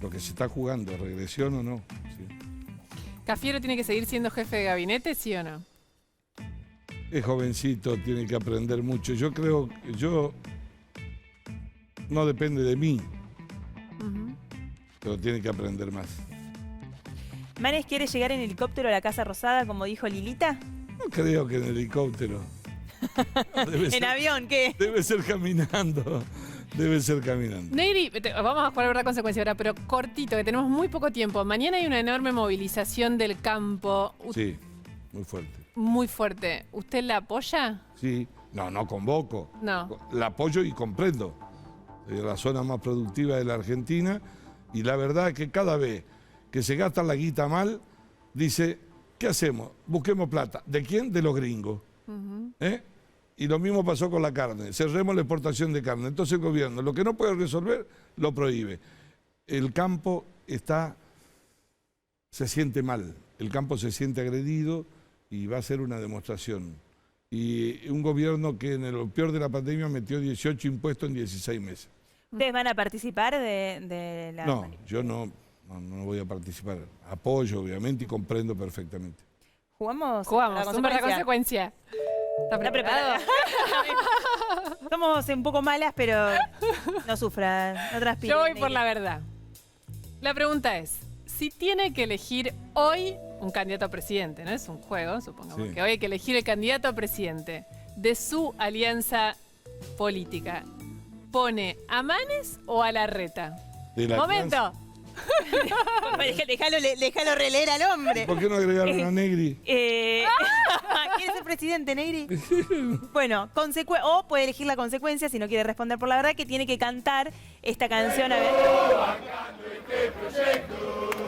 Lo que se está jugando, regresión o no. Sí. ¿Cafiero tiene que seguir siendo jefe de gabinete, sí o no? Es jovencito, tiene que aprender mucho. Yo creo que no depende de mí, pero tiene que aprender más. ¿Manes quiere llegar en helicóptero a la Casa Rosada, como dijo Lilita? No creo que en helicóptero. No, ¿En avión qué? debe ser caminando. Debe ser caminando. Negri, vamos a jugar verdad consecuencia ahora, pero cortito, que tenemos muy poco tiempo. Mañana hay una enorme movilización del campo. Sí, muy fuerte. Muy fuerte. ¿Usted la apoya? Sí, no convoco. No. La apoyo y comprendo. Es la zona más productiva de la Argentina y la verdad es que cada vez que se gasta la guita mal, dice, ¿qué hacemos? Busquemos plata. ¿De quién? De los gringos. ¿Eh? Y lo mismo pasó con la carne. Cerremos la exportación de carne. Entonces el gobierno, lo que no puede resolver, lo prohíbe. El campo se siente mal. El campo se siente agredido y va a ser una demostración. Y un gobierno que en lo peor de la pandemia metió 18 impuestos en 16 meses. ¿Ustedes van a participar de la... No, yo no voy a participar. Apoyo, obviamente, y comprendo perfectamente. ¿Jugamos? Jugamos, la un verdad consecuencia. ¿Está ¿Está preparado? preparada? Somos un poco malas, pero no sufran, no transpiren. Yo voy por Negri. la verdad. La pregunta es, si tiene que elegir hoy un candidato a presidente, ¿no? Es un juego, supongamos Sí. que hoy hay que elegir el candidato a presidente de su alianza política. ¿Pone a Manes o a Larreta? De la ¡Momento! Déjalo releer al hombre. ¿Por qué no agregaron a Negri? ¿Quiere ser presidente, Negri? Bueno, o puede elegir la consecuencia si no quiere responder por la verdad, que tiene que cantar esta canción. A ver.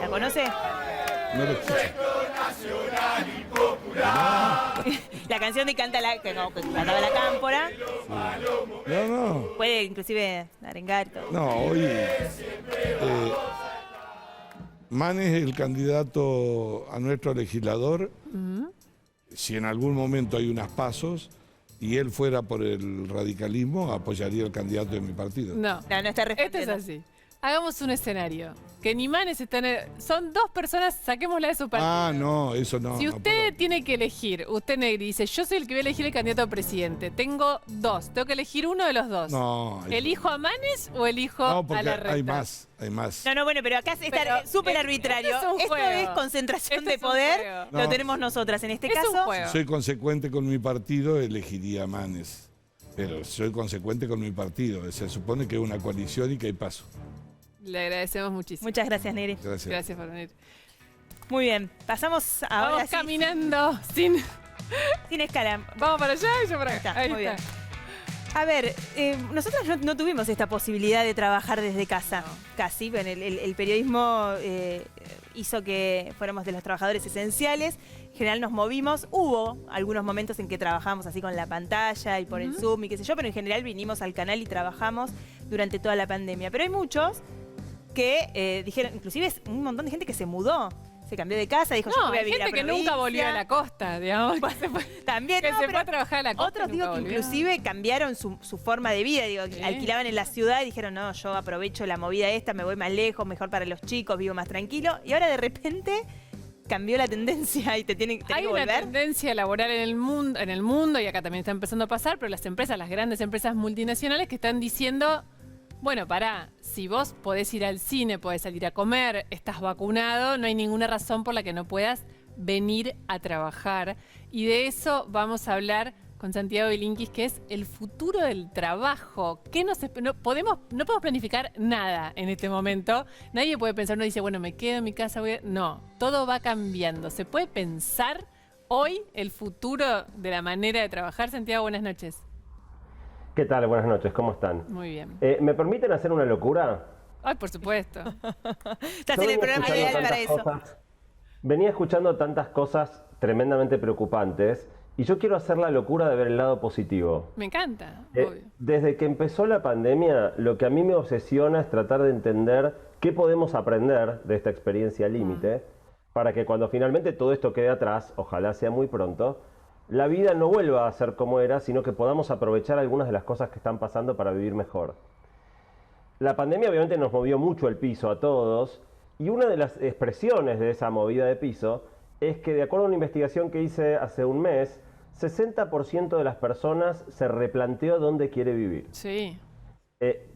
¿La conoce? No lo escucho. La canción de Canta que cantaba la Cámpora. No. Puede inclusive arengar y todo. No, hoy Manes es el candidato a nuestro legislador. Si en algún momento hay unas pasos y él fuera por el radicalismo, apoyaría al candidato de mi partido. No. No está Esto es respondiendo. así. Hagamos un escenario. Que ni Manes está son dos personas, saquémosla de su partido. Ah, no, eso no. Si no usted puedo. tiene que elegir, usted Negri dice, yo soy el que voy a elegir el candidato a presidente. Tengo dos, tengo que elegir uno de los dos. No. ¿Elijo a Manes o elijo No, a porque la recta? hay más, hay más. No, bueno, pero acá Pero, está súper arbitrario. esto es un Esto juego. es concentración Esto de es un poder. juego. Lo No. tenemos nosotras en este Es un caso. juego. Si soy consecuente con mi partido, elegiría a Manes. Pero soy consecuente con mi partido. Se supone que es una coalición y que hay paso. Le agradecemos muchísimo. Muchas gracias, Negri. Gracias. Gracias por venir. Muy bien, pasamos ahora Vamos sí, caminando sin... sin escala. Vamos para allá y yo para Ahí acá. está, Ahí muy está. bien. A ver, nosotros no tuvimos esta posibilidad de trabajar desde casa, casi. Bueno, el periodismo hizo que fuéramos de los trabajadores esenciales. En general nos movimos. Hubo algunos momentos en que trabajamos así con la pantalla y por el Zoom y qué sé yo, pero en general vinimos al canal y trabajamos durante toda la pandemia. Pero hay muchos que dijeron, inclusive es un montón de gente que se mudó. Se cambió de casa, dijo, yo No, voy a hay vivir a gente que nunca volvió a la costa, digamos. Que se fue, También, que no, se pero fue a trabajar a la costa. otros y digo nunca que volvió. inclusive cambiaron su forma de vida, digo, Sí. alquilaban en la ciudad y dijeron, no, yo aprovecho la movida esta, me voy más lejos, mejor para los chicos, vivo más tranquilo. Y ahora de repente cambió la tendencia y tenés Hay que una volver. tendencia laboral en el mundo y acá también está empezando a pasar, pero las empresas, las grandes empresas multinacionales que están diciendo, bueno, pará, si vos podés ir al cine, podés salir a comer, estás vacunado, no hay ninguna razón por la que no puedas venir a trabajar. Y de eso vamos a hablar con Santiago Bilinkis, que es el futuro del trabajo. ¿Qué no podemos planificar nada en este momento. Nadie puede pensar, uno dice, bueno, me quedo en mi casa. No, todo va cambiando. ¿Se puede pensar hoy el futuro de la manera de trabajar? Santiago, buenas noches. ¿Qué tal? Buenas noches, ¿cómo están? Muy bien. ¿Me permiten hacer una locura? Ay, por supuesto. Estás Yo en el venía programa escuchando ideal para tantas eso. venía escuchando tantas cosas tremendamente preocupantes y yo quiero hacer la locura de ver el lado positivo. Me encanta, obvio. Desde que empezó la pandemia, lo que a mí me obsesiona es tratar de entender qué podemos aprender de esta experiencia límite para que cuando finalmente todo esto quede atrás, ojalá sea muy pronto, la vida no vuelva a ser como era, sino que podamos aprovechar algunas de las cosas que están pasando para vivir mejor. La pandemia obviamente nos movió mucho el piso a todos y una de las expresiones de esa movida de piso es que de acuerdo a una investigación que hice hace un mes, 60% de las personas se replanteó dónde quiere vivir. Sí.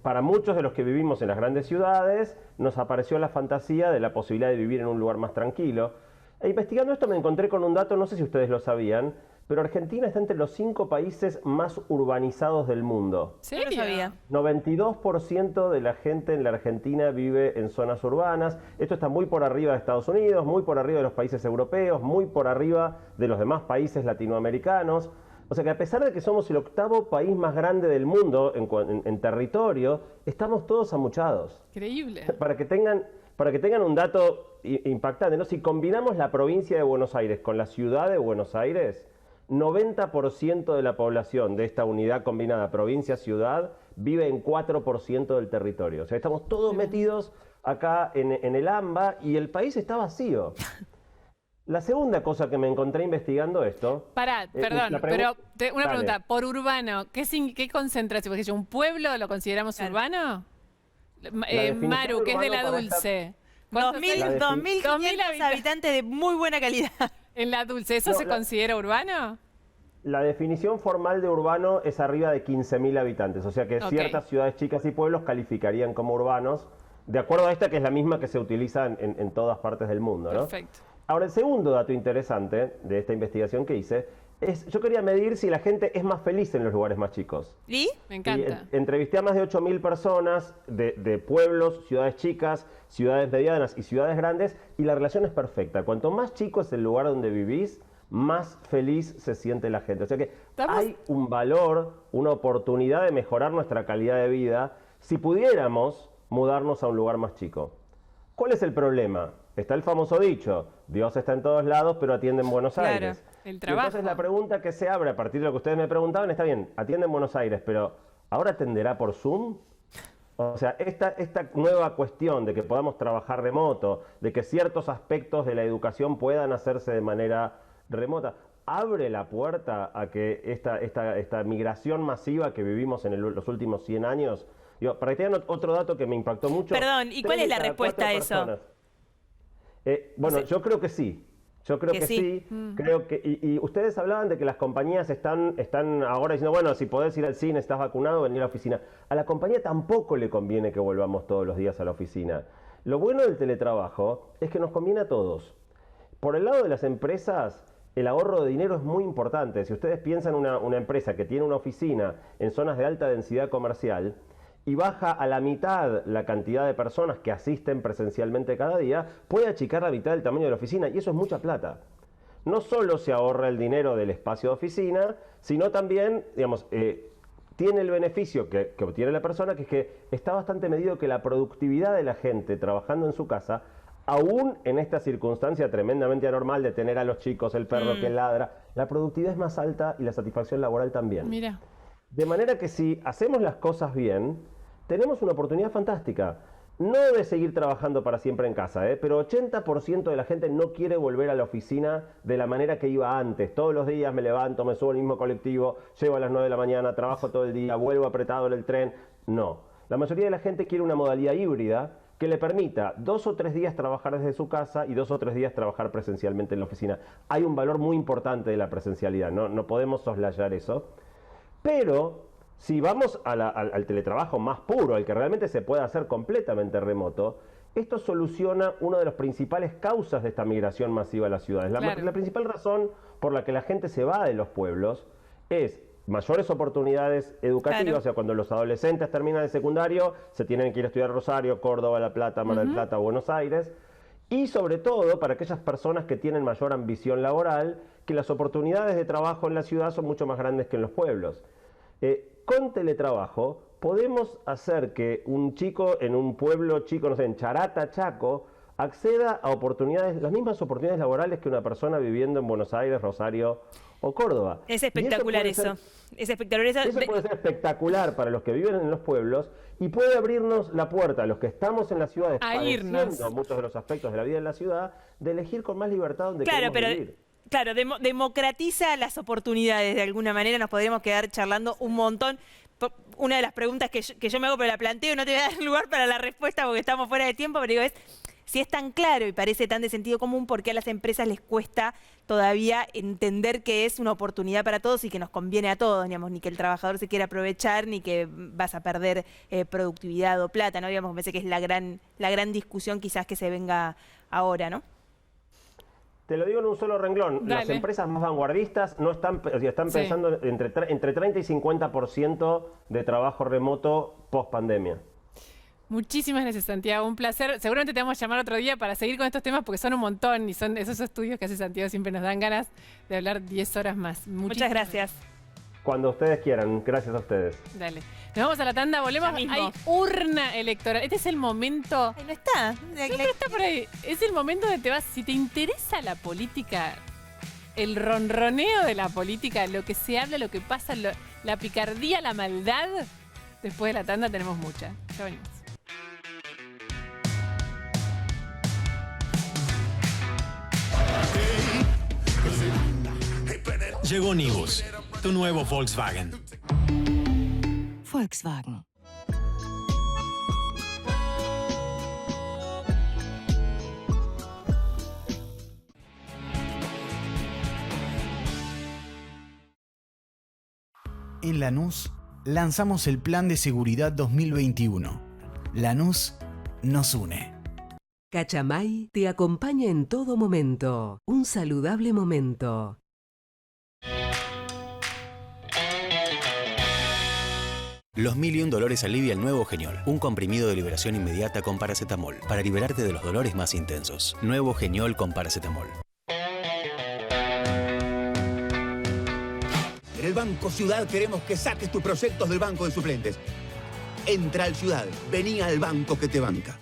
Para muchos de los que vivimos en las grandes ciudades nos apareció la fantasía de la posibilidad de vivir en un lugar más tranquilo. E investigando esto me encontré con un dato, no sé si ustedes lo sabían, pero Argentina está entre los 5 países más urbanizados del mundo. ¿Serio? No lo sabía. 92% de la gente en la Argentina vive en zonas urbanas. Esto está muy por arriba de Estados Unidos, muy por arriba de los países europeos, muy por arriba de los demás países latinoamericanos. O sea que a pesar de que somos el 8º país más grande del mundo en territorio, estamos todos amuchados. Increíble. Para que tengan un dato impactante, ¿no? Si combinamos la provincia de Buenos Aires con la ciudad de Buenos Aires, 90% de la población de esta unidad combinada provincia-ciudad vive en 4% del territorio. O sea, estamos todos metidos acá en el AMBA y el país está vacío. La segunda cosa que me encontré investigando esto... Pará, perdón, la pero una Dale. pregunta. Por urbano, ¿qué concentración? Por ejemplo, ¿un pueblo lo consideramos Claro. urbano? definición Maru, que es de urbano la para Dulce. ¿Cuántos hay? 2.500 habitantes de muy buena calidad. En la Dulce, ¿eso No, se considera urbano? La definición formal de urbano es arriba de 15.000 habitantes, o sea que Ok. ciertas ciudades chicas y pueblos calificarían como urbanos, de acuerdo a esta que es la misma que se utiliza en todas partes del mundo, ¿no? Perfecto. Ahora, el segundo dato interesante de esta investigación que hice es, yo quería medir si la gente es más feliz en los lugares más chicos. ¿Y? Me encanta. Y entrevisté a más de 8.000 personas de pueblos, ciudades chicas, ciudades medianas y ciudades grandes, y la relación es perfecta. Cuanto más chico es el lugar donde vivís, más feliz se siente la gente. O sea que hay un valor, una oportunidad de mejorar nuestra calidad de vida si pudiéramos mudarnos a un lugar más chico. ¿Cuál es el problema? Está el famoso dicho, Dios está en todos lados, pero atiende en Buenos Claro, Aires. el Y trabajo. entonces la pregunta que se abre a partir de lo que ustedes me preguntaban, está bien, atiende en Buenos Aires, pero ¿ahora atenderá por Zoom? O sea, esta nueva cuestión de que podamos trabajar remoto, de que ciertos aspectos de la educación puedan hacerse de manera remota, abre la puerta a que esta migración masiva que vivimos en los últimos 100 años Digo, para que tengan otro dato que me impactó mucho. Perdón, ¿y cuál es la respuesta a eso? Bueno, O sea, yo creo que sí. Yo creo que sí. Creo que, y ustedes hablaban de que las compañías están ahora diciendo, bueno, si podés ir al cine, estás vacunado, venir a la oficina. A la compañía tampoco le conviene que volvamos todos los días a la oficina. Lo bueno del teletrabajo es que nos conviene a todos. Por el lado de las empresas, el ahorro de dinero es muy importante. Si ustedes piensan una empresa que tiene una oficina en zonas de alta densidad comercial y baja a la mitad la cantidad de personas que asisten presencialmente cada día, puede achicar la mitad del tamaño de la oficina, y eso es mucha plata. No solo se ahorra el dinero del espacio de oficina, sino también, digamos, tiene el beneficio que obtiene la persona, que es que está bastante medido que la productividad de la gente trabajando en su casa, aún en esta circunstancia tremendamente anormal de tener a los chicos, el perro que ladra, la productividad es más alta y la satisfacción laboral también. Mira. De manera que si hacemos las cosas bien, tenemos una oportunidad fantástica. No de seguir trabajando para siempre en casa, pero 80% de la gente no quiere volver a la oficina de la manera que iba antes. Todos los días me levanto, me subo al mismo colectivo, llego a las 9 de la mañana, trabajo todo el día, vuelvo apretado en el tren. No. La mayoría de la gente quiere una modalidad híbrida que le permita 2 o 3 días trabajar desde su casa y 2 o 3 días trabajar presencialmente en la oficina. Hay un valor muy importante de la presencialidad, no podemos soslayar eso. Pero si vamos al teletrabajo más puro, al que realmente se puede hacer completamente remoto, esto soluciona una de las principales causas de esta migración masiva a las ciudades. La principal razón por la que la gente se va de los pueblos es mayores oportunidades educativas, o sea, cuando los adolescentes terminan el secundario, se tienen que ir a estudiar a Rosario, Córdoba, La Plata, Mar del Plata, Buenos Aires, y sobre todo para aquellas personas que tienen mayor ambición laboral, que las oportunidades de trabajo en la ciudad son mucho más grandes que en los pueblos. Con teletrabajo podemos hacer que un chico en un pueblo chico, no sé, en Charata, Chaco, acceda a oportunidades, las mismas oportunidades laborales que una persona viviendo en Buenos Aires, Rosario o Córdoba. Es espectacular eso. Es espectacular eso. Eso puede ser espectacular para los que viven en los pueblos y puede abrirnos la puerta a los que estamos en las ciudades padeciendo muchos de los aspectos de la vida en la ciudad, de elegir con más libertad donde queremos vivir. Claro, democratiza las oportunidades de alguna manera, nos podríamos quedar charlando un montón. Una de las preguntas que yo me hago, pero la planteo y no te voy a dar lugar para la respuesta porque estamos fuera de tiempo, pero digo, es si es tan claro y parece tan de sentido común, ¿por qué a las empresas les cuesta todavía entender que es una oportunidad para todos y que nos conviene a todos, digamos, ni que el trabajador se quiera aprovechar, ni que vas a perder productividad o plata, ¿no? Digamos, me parece que es la gran discusión quizás que se venga ahora, ¿no? Te lo digo en un solo renglón. Dale. Las empresas más vanguardistas no están pensando entre 30 y 50% de trabajo remoto post pandemia. Muchísimas gracias, Santiago. Un placer. Seguramente te vamos a llamar otro día para seguir con estos temas porque son un montón y son esos estudios que hace Santiago, siempre nos dan ganas de hablar 10 horas más. Muchas gracias. Cuando ustedes quieran. Gracias a ustedes. Dale. Nos vamos a la tanda, volvemos. Hay urna electoral. Este es el momento. No está. Siempre está por ahí. Es el momento donde te vas. Si te interesa la política, el ronroneo de la política, lo que se habla, lo que pasa, la picardía, la maldad, después de la tanda tenemos mucha. Ya venimos. Llegó Nibus, tu nuevo Volkswagen. Volkswagen. En Lanús lanzamos el Plan de Seguridad 2021. Lanús nos une. Cachamay te acompaña en todo momento. Un saludable momento. Los 1001 dolores alivia el nuevo Geniol, un comprimido de liberación inmediata con paracetamol, para liberarte de los dolores más intensos. Nuevo Geniol con paracetamol. En el Banco Ciudad queremos que saques tus proyectos del banco de suplentes. Entra al Ciudad, vení al banco que te banca.